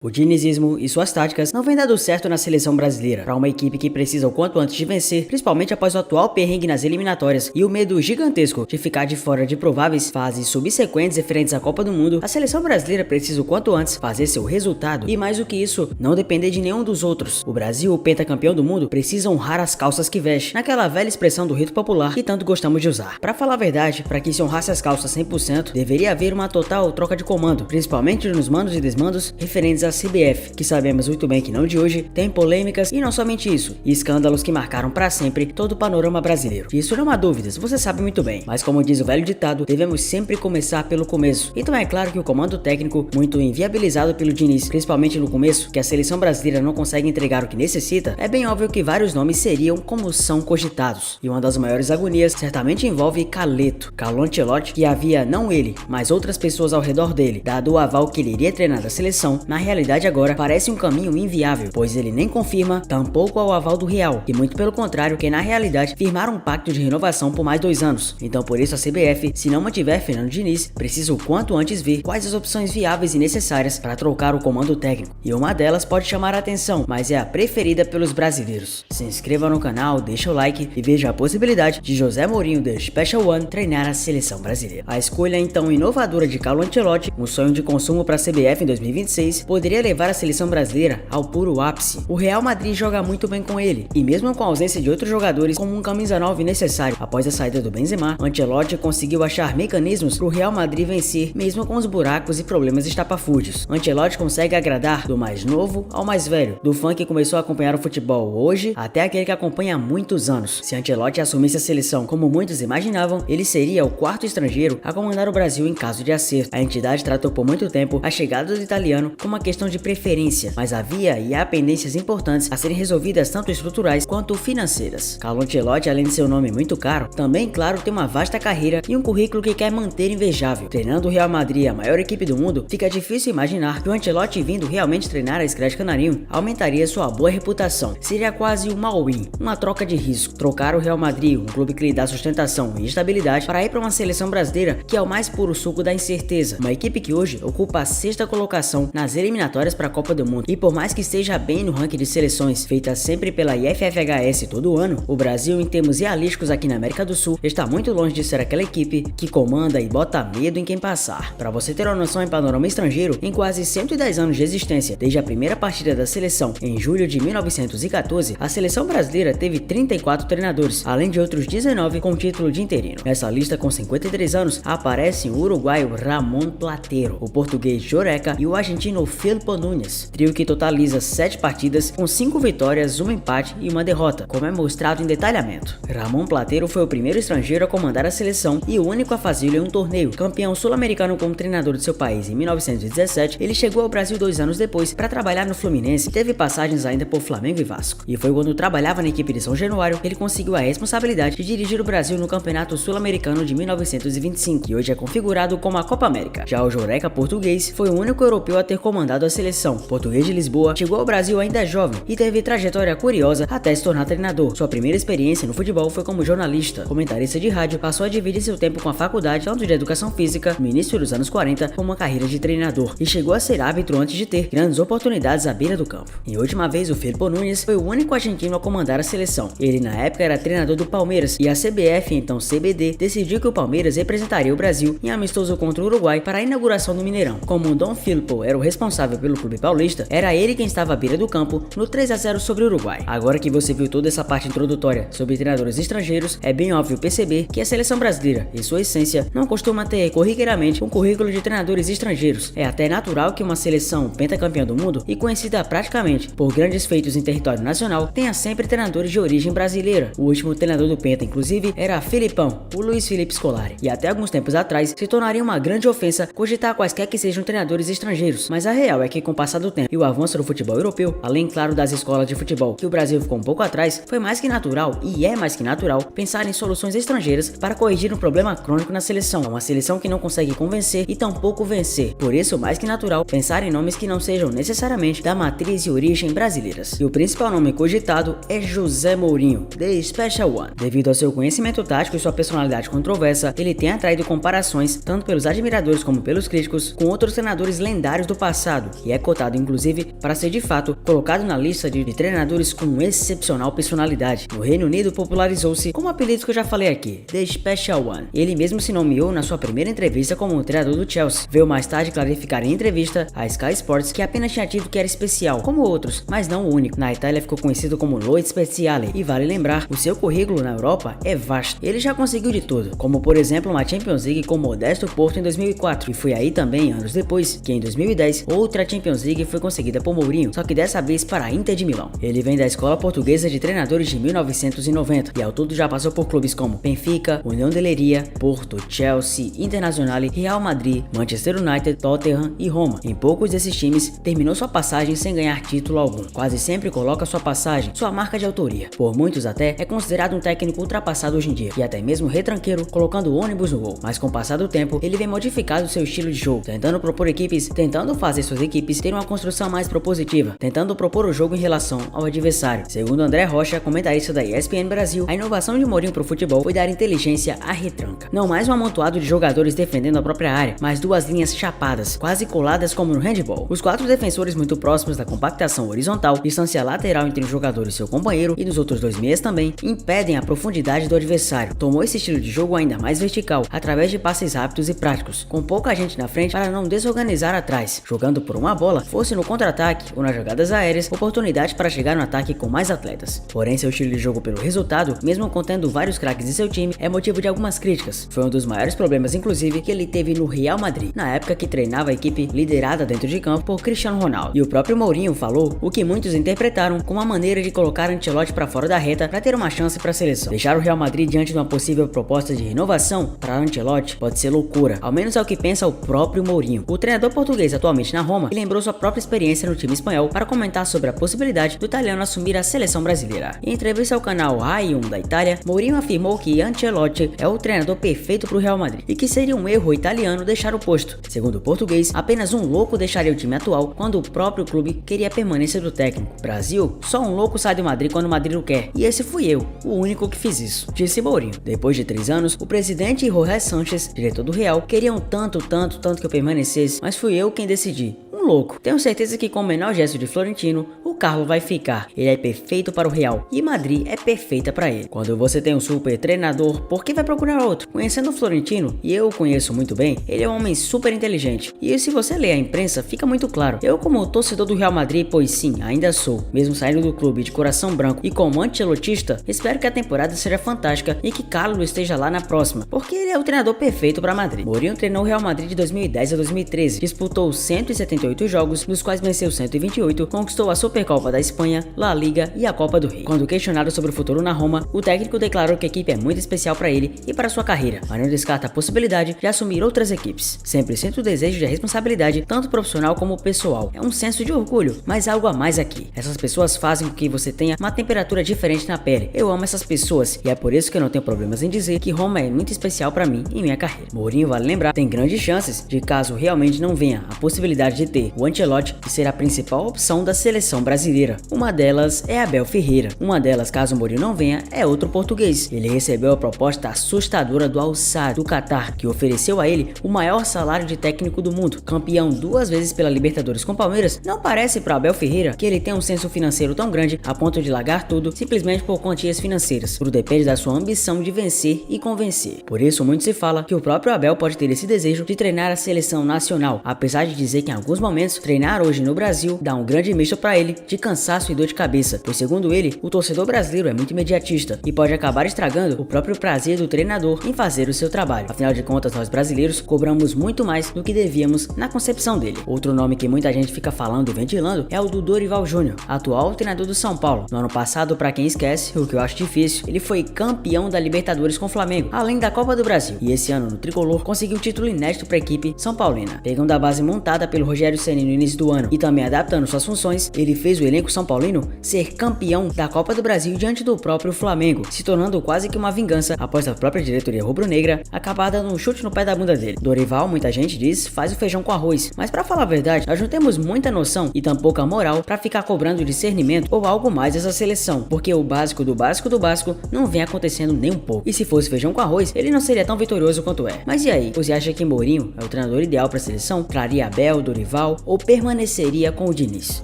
O dinizismo e suas táticas não vem dando certo na seleção brasileira, para uma equipe que precisa o quanto antes de vencer, principalmente após o atual perrengue nas eliminatórias e o medo gigantesco de ficar de fora de prováveis fases subsequentes referentes à Copa do Mundo. A seleção brasileira precisa o quanto antes fazer seu resultado e, mais do que isso, não depender de nenhum dos outros. O Brasil, o pentacampeão do mundo, precisa honrar as calças que veste, naquela velha expressão do rito popular que tanto gostamos de usar. Para falar a verdade, para que se honrasse as calças 100%, deveria haver uma total troca de comando, principalmente nos mandos e desmandos referentes à CBF, que sabemos muito bem que não de hoje, tem polêmicas e não somente isso, e escândalos que marcaram para sempre todo o panorama brasileiro. Isso não há dúvidas, você sabe muito bem, mas como diz o velho ditado, devemos sempre começar pelo começo. Então é claro que o comando técnico, muito inviabilizado pelo Diniz, principalmente no começo, que a seleção brasileira não consegue entregar o que necessita, é bem óbvio que vários nomes seriam como são cogitados. E uma das maiores agonias certamente envolve Carlo Ancelotti, que havia não ele, mas outras pessoas ao redor dele, dado o aval que ele iria treinar da seleção. Na realidade agora parece um caminho inviável, pois ele nem confirma, tampouco ao aval do Real, e muito pelo contrário, que na realidade firmaram um pacto de renovação por mais 2 anos. Então por isso a CBF, se não mantiver Fernando Diniz, precisa o quanto antes ver quais as opções viáveis e necessárias para trocar o comando técnico. E uma delas pode chamar a atenção, mas é a preferida pelos brasileiros. Se inscreva no canal, deixa o like e veja a possibilidade de José Mourinho, The Special One, treinar a seleção brasileira. A escolha então inovadora de Carlo Ancelotti, um sonho de consumo para a CBF em 2026, poderia levar a seleção brasileira ao puro ápice. O Real Madrid joga muito bem com ele, e mesmo com a ausência de outros jogadores como um camisa 9 necessário após a saída do Benzema, Ancelotti conseguiu achar mecanismos para o Real Madrid vencer mesmo com os buracos e problemas estapafúrdios. Ancelotti consegue agradar do mais novo ao mais velho, do fã que começou a acompanhar o futebol hoje até aquele que acompanha há muitos anos. Se Ancelotti assumisse a seleção como muitos imaginavam, ele seria o 4º estrangeiro a comandar o Brasil em caso de acerto. A entidade tratou por muito tempo a chegada do italiano como uma questão de preferência, mas havia e há pendências importantes a serem resolvidas, tanto estruturais quanto financeiras. Carlo Ancelotti, além de seu nome muito caro, também, claro, tem uma vasta carreira e um currículo que quer manter invejável. Treinando o Real Madrid, a maior equipe do mundo, fica difícil imaginar que o Ancelotti vindo realmente treinar a Scratch Canarinho aumentaria sua boa reputação. Seria quase um all-in, uma troca de risco. Trocar o Real Madrid, um clube que lhe dá sustentação e estabilidade, para ir para uma seleção brasileira que é o mais puro suco da incerteza. Uma equipe que hoje ocupa a 6ª colocação nas eliminatórias para a Copa do Mundo. E por mais que esteja bem no ranking de seleções, feita sempre pela IFFHS todo ano, o Brasil, em termos realísticos aqui na América do Sul, está muito longe de ser aquela equipe que comanda e bota medo em quem passar. Para você ter uma noção, em panorama estrangeiro, em quase 110 anos de existência, desde a primeira partida da seleção em julho de 1914, a seleção brasileira teve 34 treinadores, além de outros 19 com título de interino. Nessa lista, com 53 anos, aparecem o uruguaio Ramon Plateiro, o português Joreca e o argentino Felpo Núñez, trio que totaliza 7 partidas com 5 vitórias, 1 empate e 1 derrota, como é mostrado em detalhamento. Ramon Plateiro foi o primeiro estrangeiro a comandar a seleção e o único a fazê-lo em um torneio. Campeão sul-americano como treinador de seu país em 1917, ele chegou ao Brasil 2 anos depois para trabalhar no Fluminense e teve passagens ainda por Flamengo e Vasco. E foi quando trabalhava na equipe de São Januário que ele conseguiu a responsabilidade de dirigir o Brasil no Campeonato Sul-Americano de 1925, que hoje é configurado como a Copa América. Já o Joreca português foi o único europeu a ter comandado a seleção. Português de Lisboa, chegou ao Brasil ainda jovem e teve trajetória curiosa até se tornar treinador. Sua primeira experiência no futebol foi como jornalista. Comentarista de rádio, passou a dividir seu tempo com a faculdade, tanto de educação física, no início dos anos 40, como uma carreira de treinador, e chegou a ser árbitro antes de ter grandes oportunidades à beira do campo. E última vez, o Felpo Núñez foi o único argentino a comandar a seleção. Ele na época era treinador do Palmeiras, e a CBF, então CBD, decidiu que o Palmeiras representaria o Brasil em amistoso contra o Uruguai para a inauguração do Mineirão. Como o Dom Felpo era o responsável pelo clube paulista, era ele quem estava à beira do campo no 3-0 sobre o Uruguai. Agora que você viu toda essa parte introdutória sobre treinadores estrangeiros, é bem óbvio perceber que a seleção brasileira, em sua essência, não costuma ter corriqueiramente um currículo de treinadores estrangeiros. É até natural que uma seleção pentacampeã do mundo e conhecida praticamente por grandes feitos em território nacional tenha sempre treinadores de origem brasileira. O último treinador do Penta, inclusive, era Felipão, o Luiz Felipe Scolari, e até alguns tempos atrás se tornaria uma grande ofensa cogitar quaisquer que sejam treinadores estrangeiros. Mas a real é que, com o passar do tempo e o avanço do futebol europeu, além, claro, das escolas de futebol que o Brasil ficou um pouco atrás, foi mais que natural, e é mais que natural, pensar em soluções estrangeiras para corrigir um problema crônico na seleção. Uma seleção que não consegue convencer e tampouco vencer. Por isso, mais que natural, pensar em nomes que não sejam necessariamente da matriz e origem brasileiras. E o principal nome cogitado é José Mourinho, The Special One. Devido ao seu conhecimento tático e sua personalidade controversa, ele tem atraído comparações, tanto pelos admiradores como pelos críticos, com outros treinadores lendários do passado, passado e é cotado inclusive para ser de fato colocado na lista de treinadores com excepcional personalidade. No Reino Unido popularizou-se com o apelido que eu já falei aqui, The Special One. Ele mesmo se nomeou na sua primeira entrevista como o treinador do Chelsea. Veio mais tarde clarificar em entrevista à Sky Sports que apenas tinha tido que era especial, como outros, mas não o único. Na Itália ficou conhecido como Lo Speciale e vale lembrar, o seu currículo na Europa é vasto. Ele já conseguiu de tudo, como por exemplo uma Champions League com o modesto Porto em 2004 e foi aí também, anos depois, que em 2010 outra Champions League foi conseguida por Mourinho, só que dessa vez para a Inter de Milão. Ele vem da escola portuguesa de treinadores de 1990 e ao todo já passou por clubes como Benfica, União de Leiria, Porto, Chelsea, Internacional, Real Madrid, Manchester United, Tottenham e Roma. Em poucos desses times terminou sua passagem sem ganhar título algum. Quase sempre coloca sua passagem, sua marca de autoria. Por muitos até é considerado um técnico ultrapassado hoje em dia e até mesmo retranqueiro, colocando o ônibus no gol. Mas com o passar do tempo ele vem modificando seu estilo de jogo, tentando fazer suas equipes terem uma construção mais propositiva, tentando propor o jogo em relação ao adversário. Segundo André Rocha, comentarista da ESPN Brasil, a inovação de Mourinho pro futebol foi dar inteligência à retranca. Não mais um amontoado de jogadores defendendo a própria área, mas duas linhas chapadas, quase coladas como no handball. Os quatro defensores muito próximos da compactação horizontal, distância lateral entre o jogador e seu companheiro e dos outros dois meias também, impedem a profundidade do adversário. Tomou esse estilo de jogo ainda mais vertical, através de passes rápidos e práticos, com pouca gente na frente para não desorganizar atrás, jogando por uma bola, fosse no contra-ataque ou nas jogadas aéreas, oportunidade para chegar no ataque com mais atletas. Porém, seu estilo de jogo pelo resultado, mesmo contendo vários craques de seu time, é motivo de algumas críticas. Foi um dos maiores problemas, inclusive, que ele teve no Real Madrid, na época que treinava a equipe liderada dentro de campo por Cristiano Ronaldo. E o próprio Mourinho falou o que muitos interpretaram como uma maneira de colocar Ancelotti para fora da reta para ter uma chance para a seleção. Deixar o Real Madrid diante de uma possível proposta de renovação para Ancelotti pode ser loucura, ao menos é o que pensa o próprio Mourinho. O treinador português atualmente na Roma lembrou sua própria experiência no time espanhol para comentar sobre a possibilidade do italiano assumir a seleção brasileira. Em entrevista ao canal Rai 1 da Itália, Mourinho afirmou que Ancelotti é o treinador perfeito para o Real Madrid e que seria um erro italiano deixar o posto. Segundo o português, apenas um louco deixaria o time atual quando o próprio clube queria a permanência do técnico. Brasil, só um louco sai do Madrid quando o Madrid o quer, e esse fui eu, o único que fiz isso, disse Mourinho. Depois de 3 anos, o presidente Jorge Sanchez, diretor do Real, queriam tanto que eu permanecesse, mas fui eu quem decidi. Um louco. Tenho certeza que com o menor gesto de Florentino, o Carlo vai ficar. Ele é perfeito para o Real e Madrid é perfeita para ele. Quando você tem um super treinador, por que vai procurar outro? Conhecendo o Florentino, e eu o conheço muito bem, ele é um homem super inteligente. E se você ler a imprensa, fica muito claro. Eu, como torcedor do Real Madrid, pois sim, ainda sou, mesmo saindo do clube de coração branco e como ancelotista, espero que a temporada seja fantástica e que Carlo esteja lá na próxima, porque ele é o treinador perfeito para Madrid. Mourinho treinou o Real Madrid de 2010 a 2013, disputou 178 jogos, dos quais venceu 128, conquistou a Supercopa da Espanha, La Liga e a Copa do Rei. Quando questionado sobre o futuro na Roma, o técnico declarou que a equipe é muito especial para ele e para sua carreira, mas não descarta a possibilidade de assumir outras equipes. Sempre sente o desejo de responsabilidade, tanto profissional como pessoal. É um senso de orgulho, mas algo a mais aqui. Essas pessoas fazem com que você tenha uma temperatura diferente na pele. Eu amo essas pessoas e é por isso que eu não tenho problemas em dizer que Roma é muito especial para mim e minha carreira. Mourinho, vale lembrar, tem grandes chances de, caso realmente não venha a possibilidade de ter o Ancelotti, que será a principal opção da seleção brasileira. Uma delas é Abel Ferreira. Uma delas, caso o Mourinho não venha, é outro português. Ele recebeu a proposta assustadora do Al Sadd, do Catar, que ofereceu a ele o maior salário de técnico do mundo. Campeão 2 vezes pela Libertadores com Palmeiras, não parece para Abel Ferreira que ele tem um senso financeiro tão grande a ponto de largar tudo simplesmente por quantias financeiras. Tudo depende da sua ambição de vencer e convencer. Por isso, muito se fala que o próprio Abel pode ter esse desejo de treinar a seleção nacional, apesar de dizer que em alguns momentos treinar hoje no Brasil dá um grande misto para ele de cansaço e dor de cabeça, pois segundo ele, o torcedor brasileiro é muito imediatista e pode acabar estragando o próprio prazer do treinador em fazer o seu trabalho. Afinal de contas, nós brasileiros cobramos muito mais do que devíamos na concepção dele. Outro nome que muita gente fica falando e ventilando é o do Dorival Júnior, atual treinador do São Paulo. No ano passado, para quem esquece, o que eu acho difícil, ele foi campeão da Libertadores com o Flamengo, além da Copa do Brasil. E esse ano no Tricolor conseguiu um título inédito para a equipe São Paulina. Pegando a base montada pelo Rogério Ceni no início do ano e também adaptando suas funções, ele fez o elenco São Paulino ser campeão da Copa do Brasil diante do próprio Flamengo, se tornando quase que uma vingança após a própria diretoria rubro-negra acabar dando um chute no pé da bunda dele. Dorival, muita gente diz, faz o feijão com arroz, mas pra falar a verdade, nós não temos muita noção e tampouco a moral pra ficar cobrando discernimento ou algo mais dessa seleção, porque o básico do básico do básico não vem acontecendo nem um pouco. E se fosse feijão com arroz, ele não seria tão vitorioso quanto é. Mas e aí, você acha que Mourinho é o treinador ideal pra seleção? Traria Abel, Dorival atual ou permaneceria com o Diniz?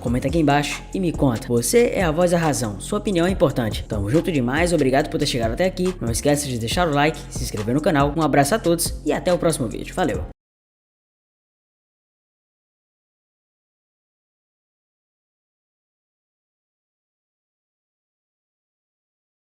Comenta aqui embaixo e me conta. Você é a voz da razão, sua opinião é importante. Tamo junto demais, obrigado por ter chegado até aqui. Não esqueça de deixar o like, se inscrever no canal. Um abraço a todos e até o próximo vídeo. Valeu!